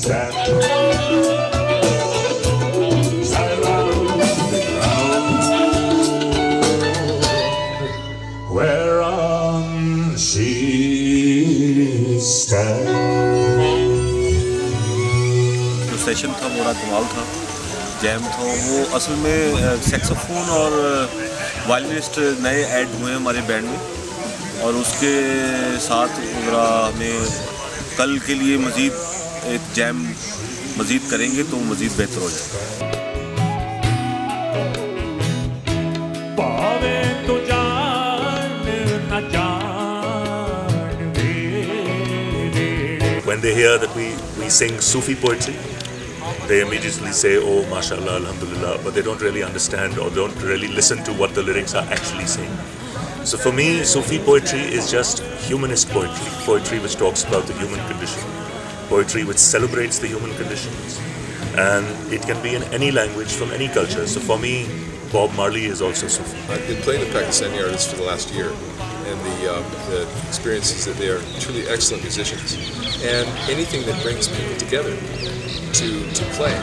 stand around the ground whereon she stands. जो session था बड़ा कमाल था, जैम था वो। असल में सैक्सोफोन और वायलिनिस्ट नए ऐड हुए हैं हमारे बैंड में, और उसके साथ ज़रा हमें कल के लिए मज़ीद एक जैम मज़ीद करेंगे तो मज़ीद बेहतर हो जाएगा। When they hear that we sing Sufi poetry, they immediately say, oh, mashallah, alhamdulillah, but they don't really understand or don't really listen to what the lyrics are actually saying. So for me, Sufi poetry is just humanist poetry, poetry which talks about the human condition, poetry which celebrates the human conditions, and it can be in any language from any culture. So for me, Bob Marley is also Sufi. I've been playing with Pakistani artists for the last year, and the experience is that they are truly excellent musicians, and anything that brings people together to play,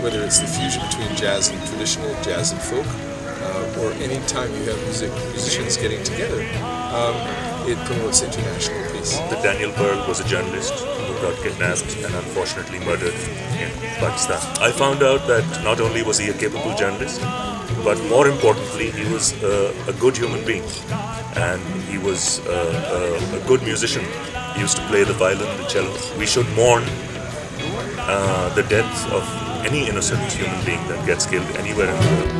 whether it's the fusion between jazz and traditional, jazz and folk, or any time you have musicians getting together, it promotes international peace. That Daniel Pearl was a journalist who got kidnapped and unfortunately murdered in Pakistan. I found out that not only was he a capable journalist, but more importantly, he was a good human being, and he was a good musician. He used to play the violin, the cello. We should mourn the death of any innocent human being that gets killed anywhere in the world.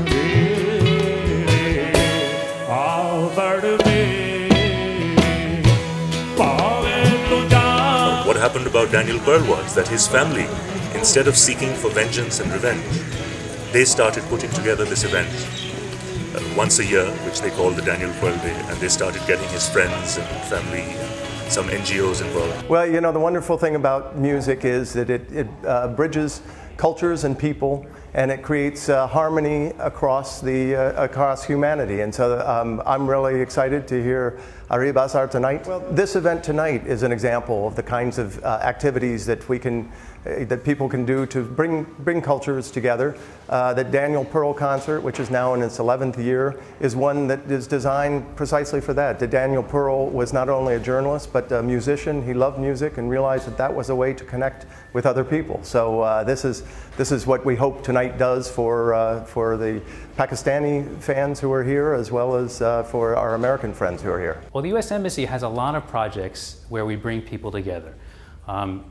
What happened about Daniel Pearl was that his family, instead of seeking for vengeance and revenge, they started putting together this event once a year, which they called the Daniel Pearl Day, and they started getting his friends and family, some NGOs involved. Well, you know, the wonderful thing about music is that it bridges cultures and people, and it creates harmony across humanity. And so I'm really excited to hear Arieb Azhar tonight. Well, this event tonight is an example of the kinds of activities that people can do to bring cultures together. The Daniel Pearl concert, which is now in its 11th year, is one that is designed precisely for that. Daniel Pearl was not only a journalist, but a musician. He loved music and realized that that was a way to connect with other people. So this is what we hope tonight does for the Pakistani fans who are here, as well as for our American friends who are here. Well, the U.S. Embassy has a lot of projects where we bring people together.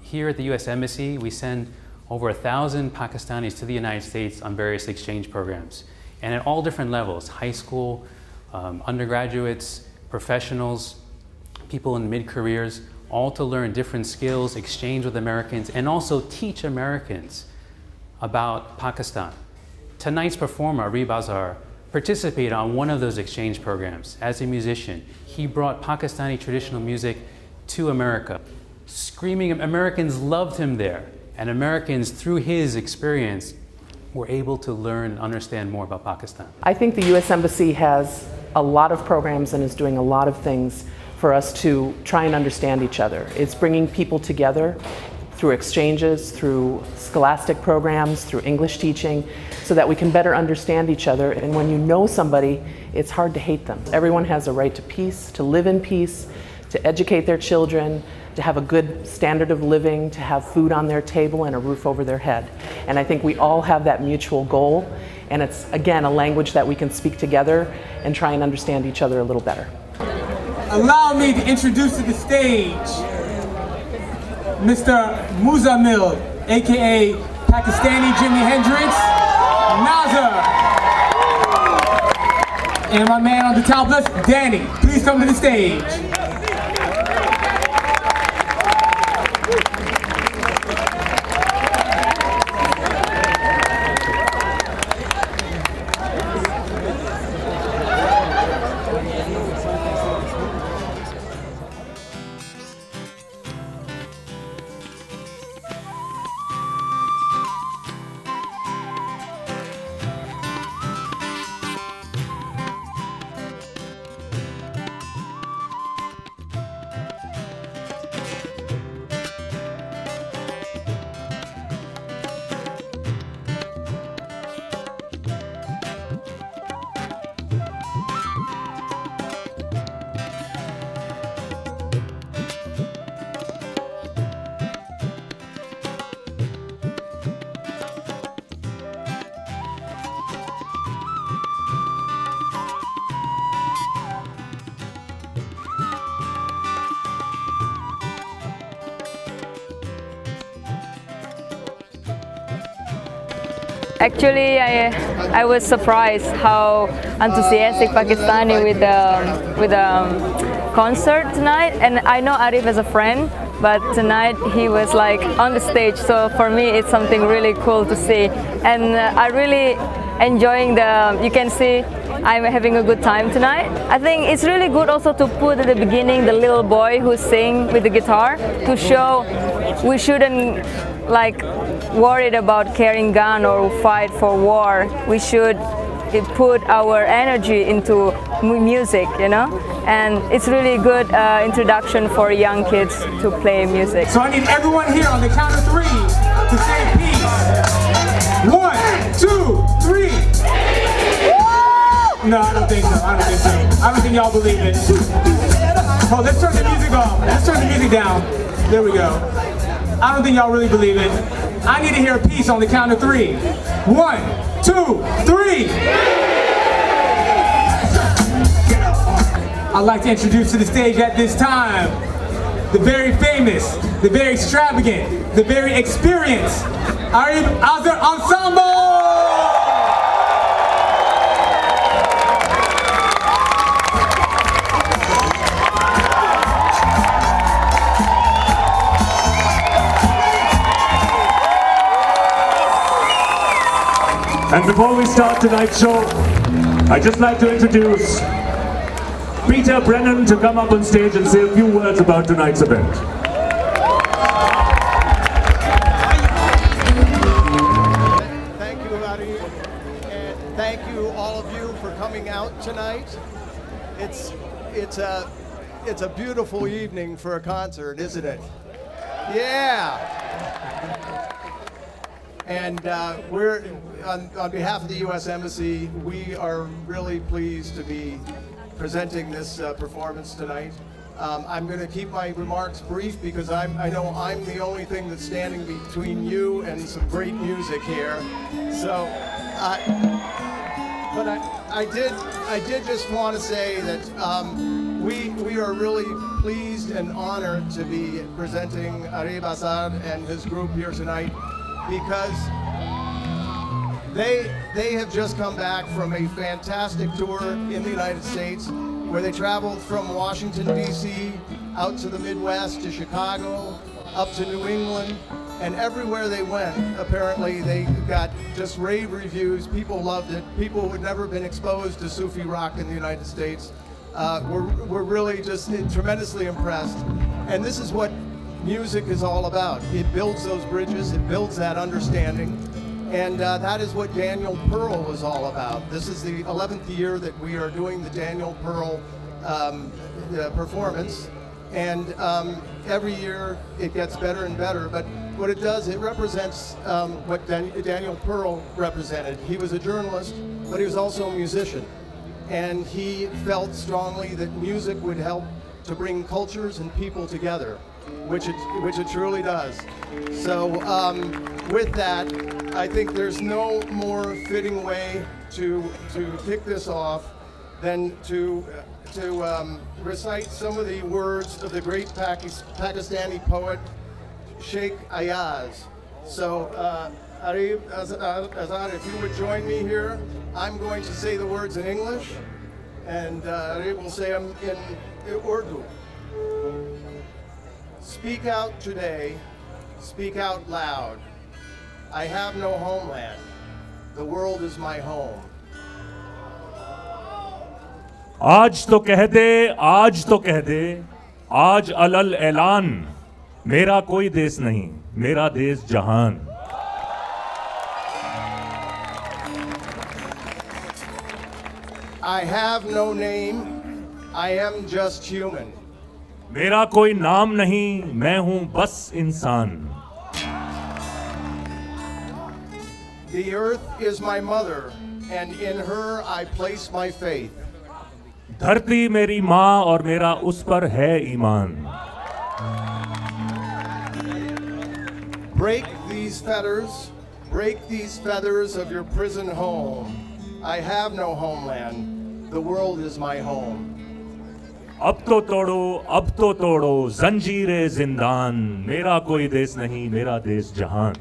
Here at the U.S. Embassy, we send over 1,000 Pakistanis to the United States on various exchange programs, and at all different levels: high school, undergraduates, professionals, people in mid-careers, all to learn different skills, exchange with Americans, and also teach Americans about Pakistan. Tonight's performer, Arieb Azhar, participated on one of those exchange programs. As a musician, he brought Pakistani traditional music to America. Screaming, Americans loved him there, and Americans, through his experience, were able to learn and understand more about Pakistan. I think the U.S. Embassy has a lot of programs and is doing a lot of things for us to try and understand each other. It's bringing people together through exchanges, through scholastic programs, through English teaching, so that we can better understand each other. And when you know somebody, it's hard to hate them. Everyone has a right to peace, to live in peace, to educate their children, to have a good standard of living, to have food on their table and a roof over their head. And I think we all have that mutual goal, and it's, again, a language that we can speak together and try and understand each other a little better. Allow me to introduce to the stage Mr. Muzamil, aka Pakistani Jimi Hendrix, Nazar. And my man on the tablas, Danny. Please come to the stage. Actually, I was surprised how enthusiastic Pakistani with the concert tonight. And I know Arieb as a friend, but tonight he was like on the stage. So for me, it's something really cool to see. And I really enjoying you can see I'm having a good time tonight. I think it's really good also to put at the beginning the little boy who sing with the guitar to show we shouldn't like worried about carrying gun or fight for war. We should put our energy into music, you know? And it's really good introduction for young kids to play music. So I need everyone here on the count of 3 to say peace. 1, 2, 3. No, I don't think so. I don't think y'all believe it. Oh, let's turn the music off. Let's turn the music down. There we go. I don't think y'all really believe it. I need to hear peace on the count of 3. 1, 2, 3. I'd like to introduce to the stage at this time the very famous, the very extravagant, the very experienced Arieb Azhar Ensemble! And before we start tonight's show, I'd just like to introduce Peter Brennan to come up on stage and say a few words about tonight's event. Thank you, Arieb, and thank you all of you for coming out tonight. It's a beautiful evening for a concert, isn't it? Yeah. And we're, on behalf of the U.S. Embassy, we are really pleased to be presenting this performance tonight. I'm going to keep my remarks brief because I know I'm the only thing that's standing between you and some great music here. So, but I did just want to say that we are really pleased and honored to be presenting Arieb Azhar and his group here tonight, because they have just come back from a fantastic tour in the United States where they traveled from Washington, D.C. out to the Midwest, to Chicago, up to New England, and everywhere they went, apparently they got just rave reviews. People loved it. People who had never been exposed to Sufi rock in the United States were really just tremendously impressed. And this is what music is all about. It builds those bridges, it builds that understanding, and that is what Daniel Pearl was all about. This is the 11th year that we are doing the Daniel Pearl performance, and every year it gets better and better, but what it does, it represents what Daniel Pearl represented. He was a journalist, but he was also a musician, and he felt strongly that music would help to bring cultures and people together, which it truly does. So with that, I think there's no more fitting way to kick this off than to recite some of the words of the great Pakistani poet Sheikh Ayaz. So Arieb Azhar, if you would join me here, I'm going to say the words in English, and Arieb will say them in Urdu. Speak out today, speak out loud. I have no homeland. The world is my home. आज तो कह दे, आज तो कह दे, आज अलल ऐलान, मेरा कोई देश नहीं, मेरा देश जहान. I have no name. I am just human. मेरा कोई नाम नहीं, मैं हूं बस इंसान. The earth is my mother, and in her I place my faith. धरती मेरी माँ और मेरा उस पर है ईमान. Break these feathers of your prison home. I have no homeland. The world is my home. अब तो तोड़ो जंजीरे जिंदान, मेरा कोई देश नहीं, मेरा देश जहान.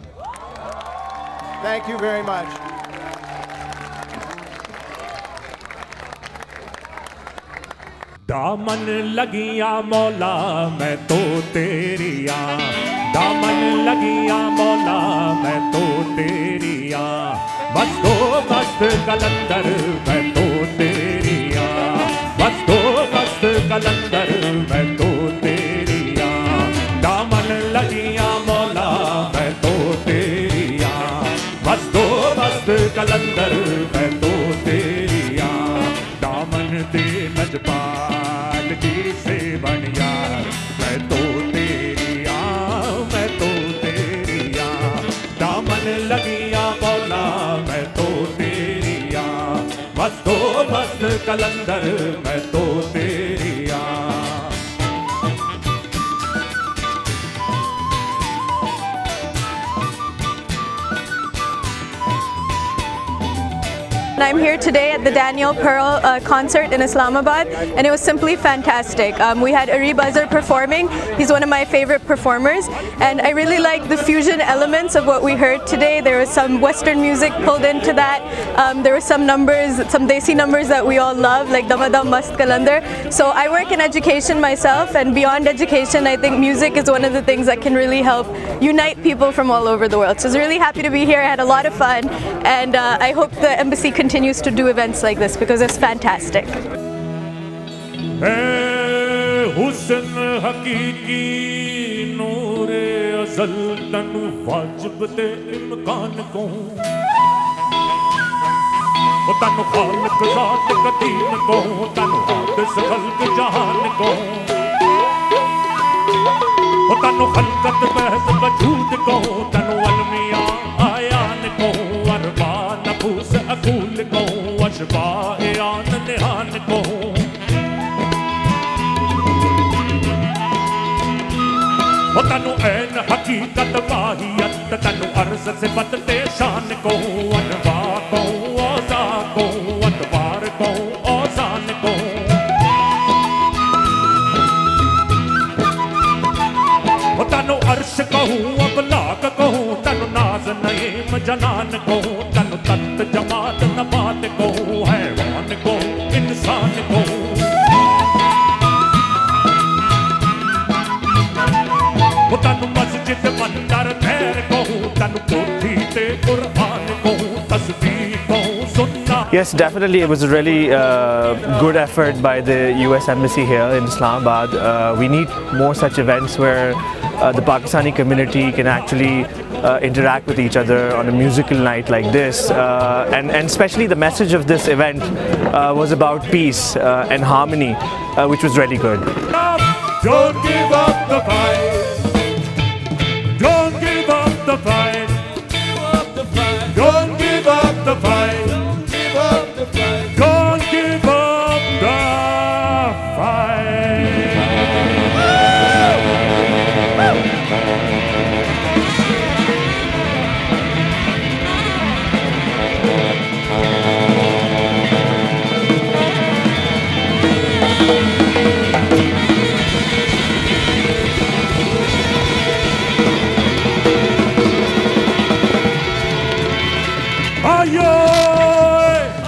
Thank you very much. दामन लगियां मौला मैं तो तेरिया दामन लगियां मौला मैं तो तेरिया मस्तो मस्त कलंदर मैं तो तेरिया मस्तो मस्त कलंदर मैं तो तेरिया दामन लगियां मौला मैं तो तेरिया मस्तो मस्त कलंदर मैं तो तेरिया दामन दे नजपाल की से बन यार मैं तो तेरिया मैं तो तेरिया दामन लगिया मौला मैं तो तेरिया मस्तो मस्त कलंदर मैं तो तेरिया I'm here today at the Daniel Pearl concert in Islamabad, and it was simply fantastic. We had Arieb Azhar performing. He's one of my favorite performers, and I really like the fusion elements of what we heard today. There was some Western music pulled into that. There were some numbers, some Desi numbers that we all love, like Damadam Mast Kalandar. So I work in education myself, and beyond education, I think music is one of the things that can really help unite people from all over the world. So I was really happy to be here. I had a lot of fun, and I hope the embassy continues to do events like this because it's fantastic. हुस्न हकीकी नूरे अज़ल तनु वाजिब ते इम्कान को तनु खालिक ज़ात कदीम को तनु हादिस खल्क जहान को तनु खलकत बहस वजूद को तनु अलमिया आयान को अरबा नफूस अकूल को अशबा आन निहान को तनु ऐन हकीकत वाहियत तनु अर्ज़ सिफत ते शान को अनवा को औज़ा को अतबार को औज़ान को तनु अर्श कहूँ अबलाग कहूँ तनु नाज नईम जनान कहूँ तनु तत्त जमात नबात कहूँ हैवान कहूँ इंसान कहूँ तनु मस्जिद मंदर खैर कहूँ तनु कोठी ते कुरान कहूँ तस्बीह कहूँ सुन्ना. Yes, definitely. It was a really good effort by the US Embassy here in Islamabad. We need more such events where the Pakistani community can actually interact with each other on a musical night like this. And especially the message of this event was about peace and harmony, which was really good. Don't give up the fight. Don't give up the fight. Don't give up the fight. Don't give up the fight. Don't give up the fight. Ayo,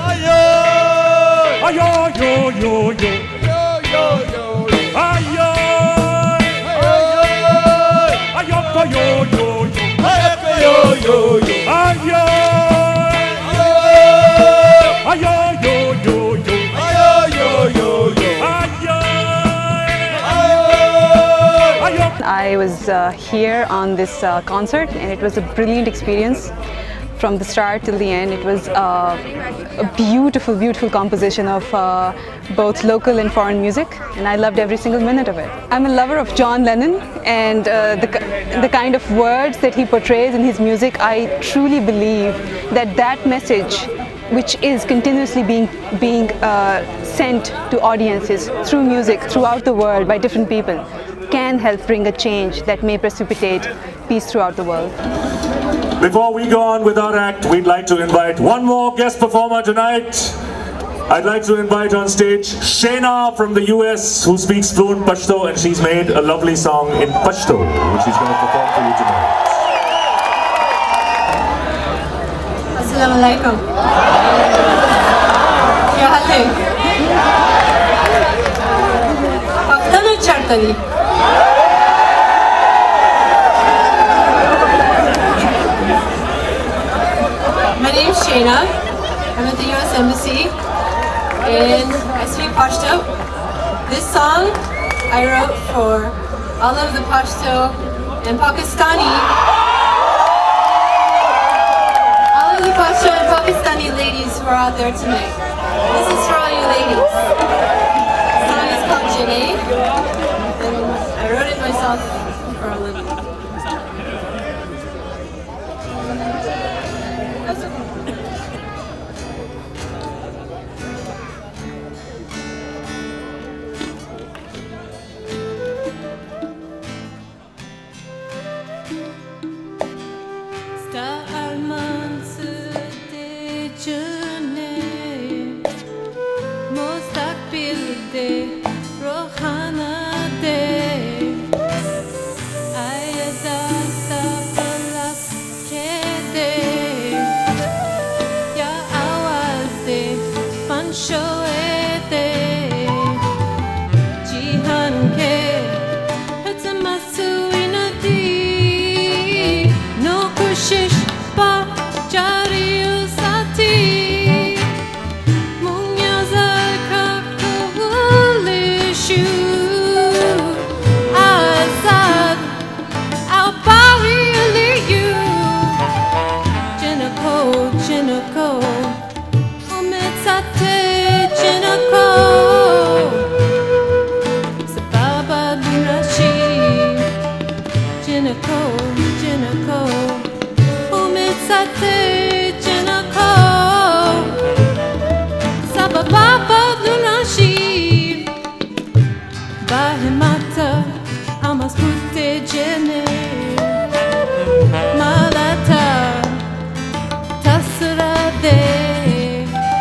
ayo, ayo, yo, yo, yo, yo, yo, ayo, ayo, ayo, yo, yo, yo, ayo, yo, yo, ayo, ayo, yo, yo, yo, ayo, yo, yo, yo, ayo, ayo. I was here on this concert, and it was a brilliant experience. From the start till the end, it was a beautiful, beautiful composition of both local and foreign music, and I loved every single minute of it. I'm a lover of John Lennon, and the kind of words that he portrays in his music, I truly believe that that message, which is continuously being sent to audiences through music throughout the world by different people, can help bring a change that may precipitate peace throughout the world. Before we go on with our act, we'd like to invite one more guest performer tonight. I'd like to invite on stage Shena from the US, who speaks fluent Pashto, and she's made a lovely song in Pashto, which she's going to perform for you tonight. Assalamu alaikum. Ya halay. ardently. My name is Shayna. I'm at the U.S. Embassy and I speak Pashto. This song I wrote for all of the Pashto and Pakistani, all of the Pashto and Pakistani ladies who are out there tonight. This is for all you ladies. The song is called Janae, and I wrote it myself for all of you.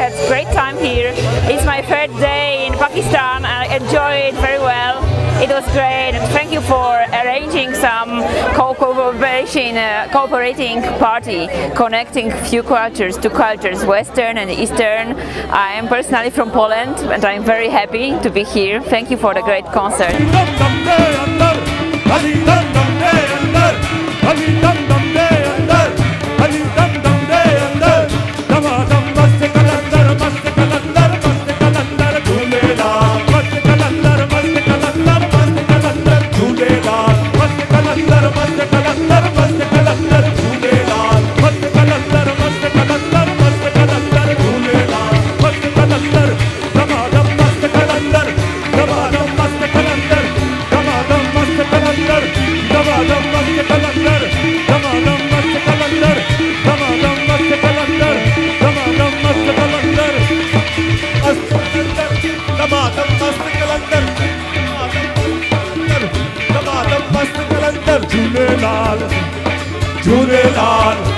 It's a great time here. It's my third day in Pakistan. I enjoyed it very well. It was great, and thank you for arranging some cooperating party, connecting few cultures, two cultures, Western and Eastern. I am personally from Poland, and I'm very happy to be here. Thank you for the great concert. June Lal,